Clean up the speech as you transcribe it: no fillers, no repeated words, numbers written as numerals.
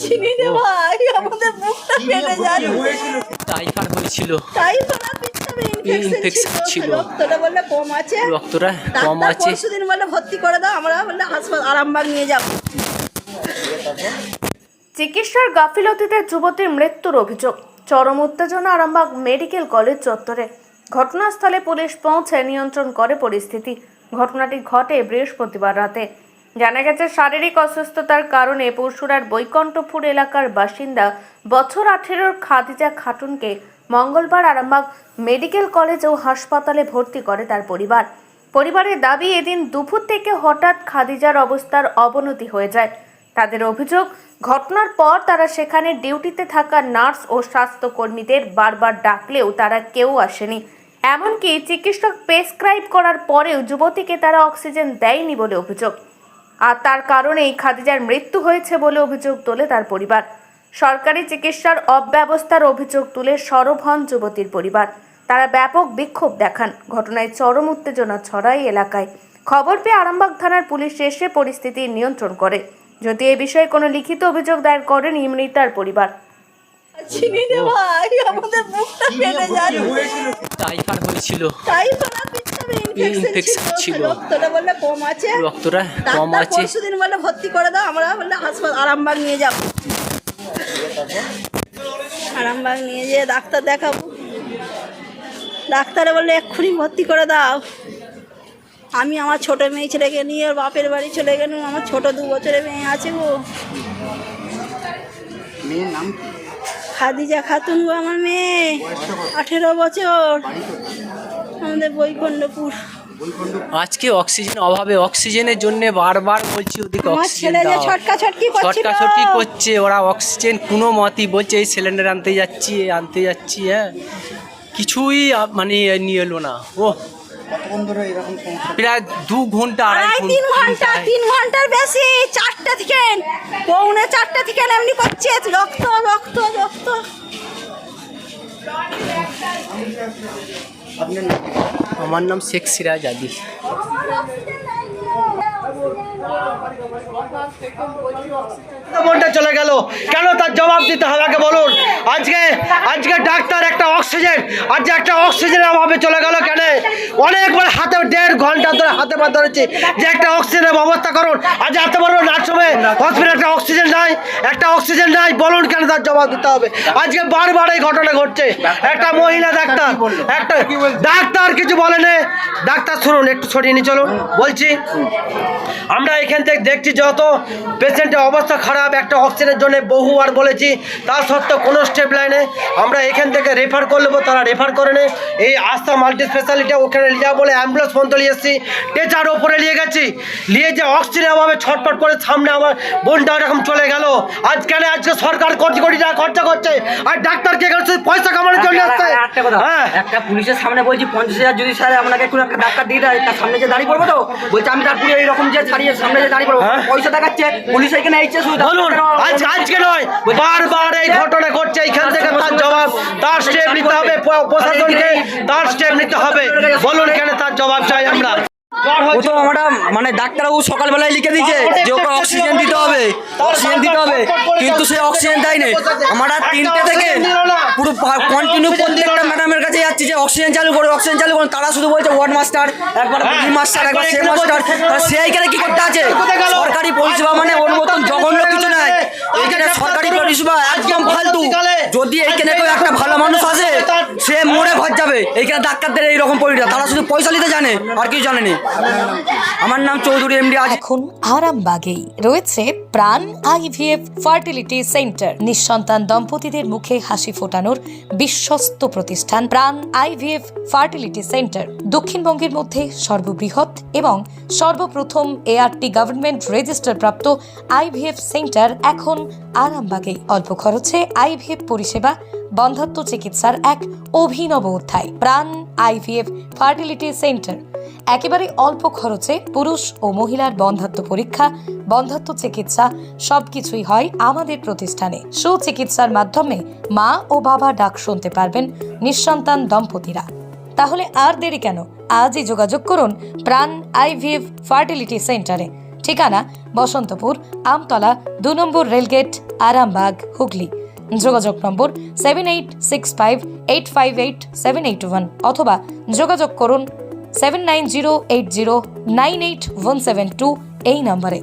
চিনি রে ভাই, আমাদের মুখটা ফেটে যাচ্ছে। টাইফয়েড হয়েছিল, টাইফয়েড আর পেটে ইনফেকশন ছিল। রক্তটা বললে কম আছে, রক্তটা কম ডাক্তার আছে। পরশুদিন বলে ভর্তি করে দাও, আমরা বললে হাসপাতাল আরামবাগ নিয়ে যাব। চিকিৎসার গাফিলতিতে যুবতীর মৃত্যুর অভিযোগ, চরম উত্তেজনা আরামবাগ মেডিকেল কলেজ চত্বরে। ঘটনাস্থলে পুলিশ পৌঁছে নিয়ন্ত্রণ করে পরিস্থিতি। ঘটনাটি ঘটে বৃহস্পতিবার রাতে। জানা গেছে, শারীরিক অসুস্থতার কারণে পরশুরার বৈকণ্ঠপুর এলাকার বাসিন্দা বছর 18 খাদিজা খাতুনকে মঙ্গলবার আরামবাগ মেডিকেল কলেজ ও হাসপাতালে ভর্তি করে তার পরিবার। পরিবারের দাবি, এদিন দুপুর থেকে হঠাৎ খাদিজার অবস্থার অবনতি হয়ে যায়। তাদের অভিযোগ, ঘটনার পর তারা সেখানে ডিউটিতে থাকা নার্স ও স্বাস্থ্যকর্মীদের বারবার ডাকলেও তারা কেউ আসেনি। এমনকি চিকিৎসক প্রেসক্রাইব করার পরেও যুবতীকে তারা অক্সিজেন দেয়নি বলে অভিযোগ। আর তার কারণেই খাদিজার মৃত্যু হয়েছে বলে অভিযোগ তোলে তার পরিবার। সরকারি চিকিৎসার অব্যবস্থার অভিযোগ তুলে সরব হন যুবতীর পরিবার। তারা ব্যাপক বিক্ষোভ দেখান। ঘটনায় চরম উত্তেজনা ছড়ায় এলাকায়। খবর পেয়ে আরামবাগ থানার পুলিশ এসে পরিস্থিতি নিয়ন্ত্রণ করে। যদি এই বিষয়ে কোনো লিখিত অভিযোগ দায়ের করেনি মৃতার পরিবার। চিনি রে ভাই, আমাদের মুখটা ফেটে যাচ্ছে। টাইফয়েড হয়েছিল, টাইফয়েড আর পেটে ইনফেকশন ছিল। রক্তটা বললে কম আছে, রক্তটা কম ডাক্তার আছে। পরশুদিন বলে ভর্তি করে দাও, আমরা বললে হাসপাতাল আরামবাগ নিয়ে যাব। আরামবাগ নিয়ে যেয়ে ডাক্তার দেখাবো। ডাক্তারে বললে এক্ষুনি ভর্তি করে দাও। আমি আমার ছোট মেয়ে ছেলেকে নিয়ে ওর বাপের বাড়ি চলে গেলাম। আমার ছোট 2 বছরের মেয়ে আছে গো। মেয়ের নাম কি? খাদিজা খাতুন গো আমার মেয়ে, 18 বছর, আমাদের বৈকণ্ঠপুর। আজকে অক্সিজেন অভাবে, অক্সিজেনের জন্য বারবার বলছি ওদিকে আমার অক্সিজেন ছেলে যে দাও। ছটকাছটকি করছিল, ছটকাছটকি করছে ওরা, অক্সিজেন কোনো মতেই বলছে এই সিলিন্ডার আনতে যাচ্ছি হ্যাঁ, কিছুই মানে নিয়ে এলো না। ও কতক্ষণ ধরে এরকম সমস্যা? প্রায় 2 ঘন্টা, প্রায় 3 ঘন্টা, 3 ঘন্টার বেশি। 4টা থেকে, পৌনে 4টা থেকে এমনি করছে, রক্ত রক্ত রক্ত। আপনার নাম? আমার নাম শেখ সিরাজ আলী। মনটা চলে গেল কেন, তার জবাব দিতে হবে আগে বলুন। আজকে ডাক্তার একটা অক্সিজেন, আজকে একটা অক্সিজেনের অভাবে চলে গেল কেন? অনেকবার হাতে 1.5 ঘন্টা ধরে হাতে পা ধরেছি যে একটা অক্সিজেনের ব্যবস্থা করুন। আজ এত বড় নার্সিংহোমে হসপিটালে একটা অক্সিজেন নাই বলুন কেন, তার জবাব দিতে হবে। আজকে বারবার এই ঘটনা ঘটছে। একটা মহিলা ডাক্তার কিছু বলেনি। ডাক্তার শুনুন, একটু ছড়িয়ে নিয়ে চলুন বলছি। আমরা এখান থেকে দেখছি যত পেশেন্টের অবস্থা খারাপ, একটা অক্সিজেনের জন্য বহুবার বলেছি, তা সত্ত্বেও কোনো স্টেপ লাইনে আমরা এখান থেকে রেফার করে নেবো, তারা রেফার করে নেই। এই আস্থা মাল্টি স্পেশালিটি ওখানে লিয়া বলে অ্যাম্বুলেন্স পর্যন্ত নিয়ে এসেছি, টেচার ওপরে নিয়ে গেছি, নিয়ে যে অক্সিজেন অভাবে ছটফট করে সামনে আমার বোনটা এরকম চলে গেল। আজকে সরকার কোটি কোটি টাকা খরচা করছে, আর ডাক্তার কে করছে পয়সা কামানোর জন্য আসছে। হ্যাঁ, একটা পুলিশের সামনে বলছি 50,000 যদি স্যার আপনাকে একটু একটা ডাক্তার দিয়ে দেয়, তার সামনে যে দাঁড়িয়ে পড়বো তো বলছে আমি তার পুরো এইরকম যে ছাড়িয়ে সামনে যে দাঁড়িয়ে পড়বো, পয়সা দেখাচ্ছে পুলিশ এখানে আইছে শুধু। বলুন আজকে নয়, বারবার এই ঘটনা ঘটছে। এইখান থেকে তার জবাব, তার স্টেপ নিতে হবে, প্রশাসনকে তার স্টেপ নিতে হবে। বলুন কেন, তার জবাব চাই আমরা। ও তো আমরা মানে ডাক্তারবাবু সকালবেলায় লিখে দিয়েছে যে ওকে অক্সিজেন দিতে হবে, কিন্তু সে অক্সিজেন দেয়নি। আমরা 3টে থেকে পুরো কন্টিনিউ প্রত্যেকটা ম্যাডামের কাছে যাচ্ছি যে অক্সিজেন চালু করুন। তারা শুধু বলছে ওয়ার্ড মাস্টার, একবার মাস্টার, একবার সে মাস্টার। সে এইখানে কি করতে আছে? সরকারি পরিষেবা মানে ওর মতন জঘন্য কিছু নাই। এইখানে সরকারি পরিষেবা একদম ফালতু। যদি এইখানে কেউ একটা ভালো মানুষ আসে সে মরে ঘর যাবে। এইখানে ডাক্তারদের এইরকম পরিষেবা, তারা শুধু পয়সা নিতে জানে আর কিছু জানেনি। আমার নাম চৌধুরী এমডি। এখন আরামবাগেই রয়েছে প্রাণ আইভিএফ ফার্টিলিটি সেন্টার। নিঃসন্তান দম্পতিদের মুখে হাসি ফোটানোর বিশ্বস্ত প্রতিষ্ঠান প্রাণ আইভিএফ ফার্টিলিটি সেন্টার দক্ষিণবঙ্গের মধ্যে সর্ববৃহৎ এবং সর্বপ্রথম এআরটি গভর্নমেন্ট রেজিস্টার প্রাপ্ত আইভিএফ সেন্টার এখন আরামবাগেই। অল্প খরচে আইভিএফ পরিষেবা, বন্ধ্যাত্ব চিকিৎসার এক অভিনব অধ্যায়। প্রাণ আইভিএফ ফার্টিলিটি সেন্টার একেবারে অল্প খরচে পুরুষ ও মহিলার বন্ধ্যাত্ব পরীক্ষা, বন্ধ্যাত্ব চিকিৎসা সবকিছুই হয় আমাদের প্রতিষ্ঠানে। সুচিকিৎসার মাধ্যমে মা ও বাবা ডাক শুনতে পারবেন নিঃসন্তান দম্পতিরা। তাহলে আর দেরি কেন, আজই যোগাযোগ করুন প্রাণ আইভিএফ ফার্টিলিটি সেন্টারে। ঠিকানা বসন্তপুর আমতলা 2 নম্বর রেলগেট, আরামবাগ, হুগলি। যোগাযোগ নম্বর 7865858781 অথবা যোগাযোগ করুন 7908098172 এই নম্বরে।